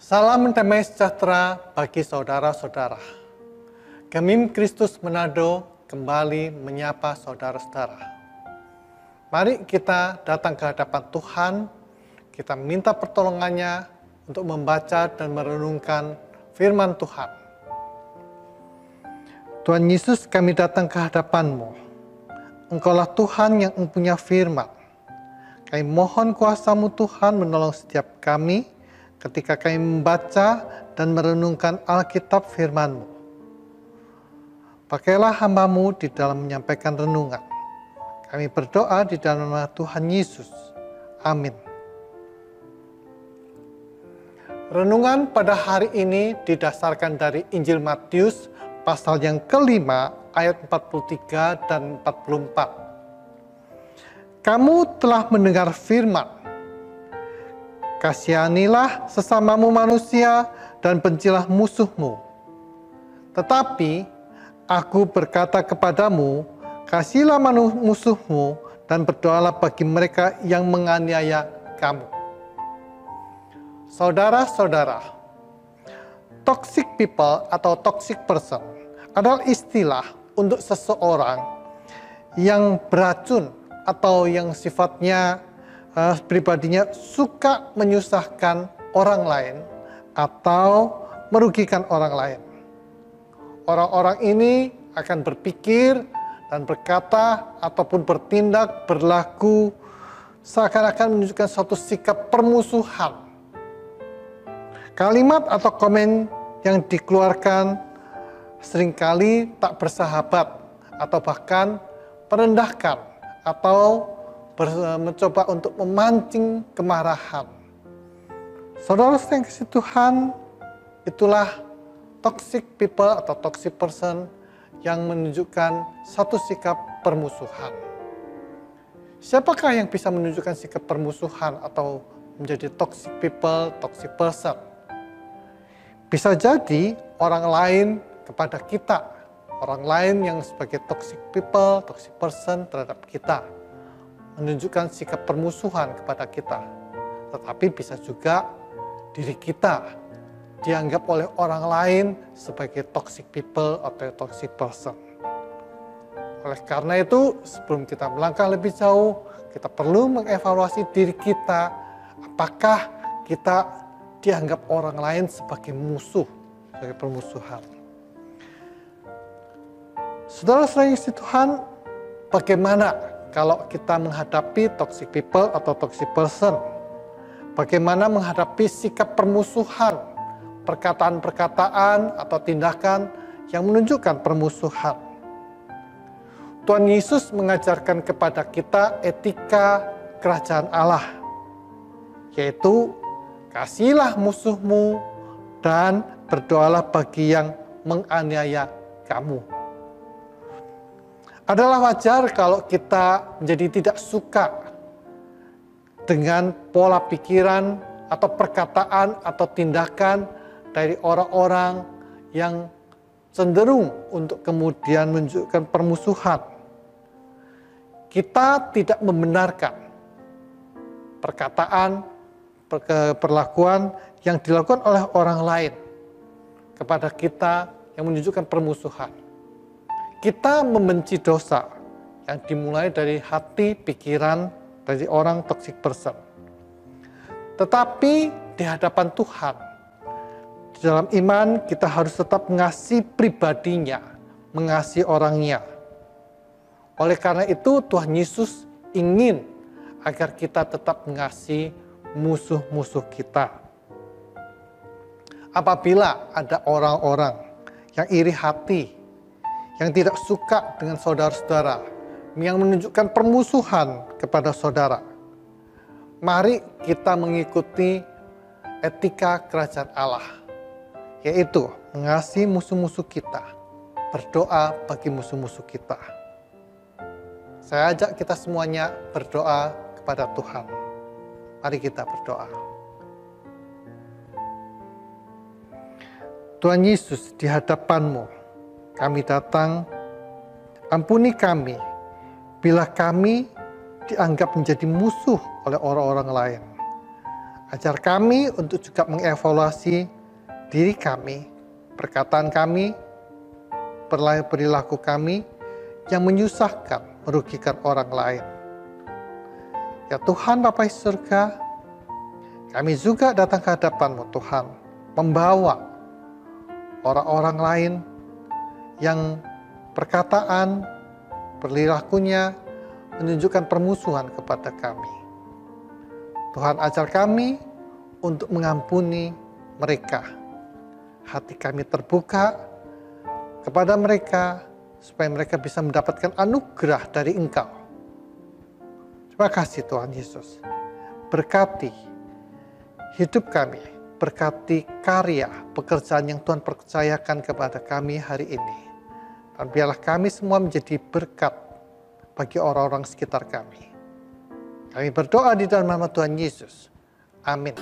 Salam damai sejahtera bagi saudara-saudara. Gemim Kristus Manado kembali menyapa saudara-saudara. Mari kita datang ke hadapan Tuhan, kita minta pertolongannya untuk membaca dan merenungkan firman Tuhan. Tuhan Yesus, kami datang ke hadapan-Mu. Engkaulah Tuhan yang mempunyai firman. Kami mohon kuasa-Mu Tuhan menolong setiap kami ketika kami membaca dan merenungkan Alkitab firman-Mu. Pakailah hamba-Mu di dalam menyampaikan renungan. Kami berdoa di dalam nama Tuhan Yesus. Amin. Renungan pada hari ini didasarkan dari Injil Matius pasal yang kelima ayat 43 dan 44. Kamu telah mendengar firman, kasihanilah sesamamu manusia dan bencilah musuhmu. Tetapi aku berkata kepadamu, kasihilah musuhmu dan berdoalah bagi mereka yang menganiaya kamu. Saudara-saudara, toxic people atau toxic person adalah istilah untuk seseorang yang beracun atau yang sifatnya pribadinya suka menyusahkan orang lain atau merugikan orang lain. Orang-orang ini akan berpikir dan berkata ataupun bertindak, berlaku seakan-akan menunjukkan suatu sikap permusuhan. Kalimat atau komen yang dikeluarkan seringkali tak bersahabat atau bahkan merendahkan atau mencoba untuk memancing kemarahan. Saudara yang kasih Tuhan, itulah toxic people atau toxic person yang menunjukkan satu sikap permusuhan. Siapakah yang bisa menunjukkan sikap permusuhan atau menjadi toxic people, toxic person? Bisa jadi orang lain kepada kita, orang lain yang sebagai toxic people, toxic person terhadap kita, menunjukkan sikap permusuhan kepada kita. Tetapi bisa juga diri kita dianggap oleh orang lain sebagai toxic people atau toxic person. Oleh karena itu, sebelum kita melangkah lebih jauh, kita perlu mengevaluasi diri kita. Apakah kita dianggap orang lain sebagai musuh, sebagai permusuhan. Saudara-saudara yang kasih Tuhan, bagaimana kalau kita menghadapi toxic people atau toxic person? Bagaimana menghadapi sikap permusuhan, perkataan-perkataan atau tindakan yang menunjukkan permusuhan? Tuhan Yesus mengajarkan kepada kita etika kerajaan Allah, yaitu kasihilah musuhmu dan berdoalah bagi yang menganiaya kamu. Adalah wajar kalau kita menjadi tidak suka dengan pola pikiran atau perkataan atau tindakan dari orang-orang yang cenderung untuk kemudian menunjukkan permusuhan. Kita tidak membenarkan perkataan, perlakuan yang dilakukan oleh orang lain kepada kita yang menunjukkan permusuhan. Kita membenci dosa yang dimulai dari hati, pikiran dari orang toxic person. Tetapi di hadapan Tuhan, di dalam iman kita harus tetap mengasihi pribadinya, mengasihi orangnya. Oleh karena itu Tuhan Yesus ingin agar kita tetap mengasihi musuh-musuh kita. Apabila ada orang-orang yang iri hati, yang tidak suka dengan saudara-saudara, yang menunjukkan permusuhan kepada saudara, mari kita mengikuti etika kerajaan Allah, yaitu mengasihi musuh-musuh kita, berdoa bagi musuh-musuh kita. Saya ajak kita semuanya berdoa kepada Tuhan. Mari kita berdoa. Tuhan Yesus, di hadapan-Mu kami datang, ampuni kami bila kami dianggap menjadi musuh oleh orang-orang lain. Ajar kami untuk juga mengevaluasi diri kami, perkataan kami, perilaku kami yang menyusahkan, merugikan orang lain. Ya Tuhan Bapa di surga, kami juga datang ke hadapan-Mu Tuhan, membawa orang-orang lain yang perkataan, perilakunya menunjukkan permusuhan kepada kami. Tuhan ajar kami untuk mengampuni mereka. Hati kami terbuka kepada mereka, supaya mereka bisa mendapatkan anugerah dari Engkau. Terima kasih Tuhan Yesus. Berkati hidup kami, berkati karya, pekerjaan yang Tuhan percayakan kepada kami hari ini. Dan biarlah kami semua menjadi berkat bagi orang-orang sekitar kami. Kami berdoa di dalam nama Tuhan Yesus. Amin.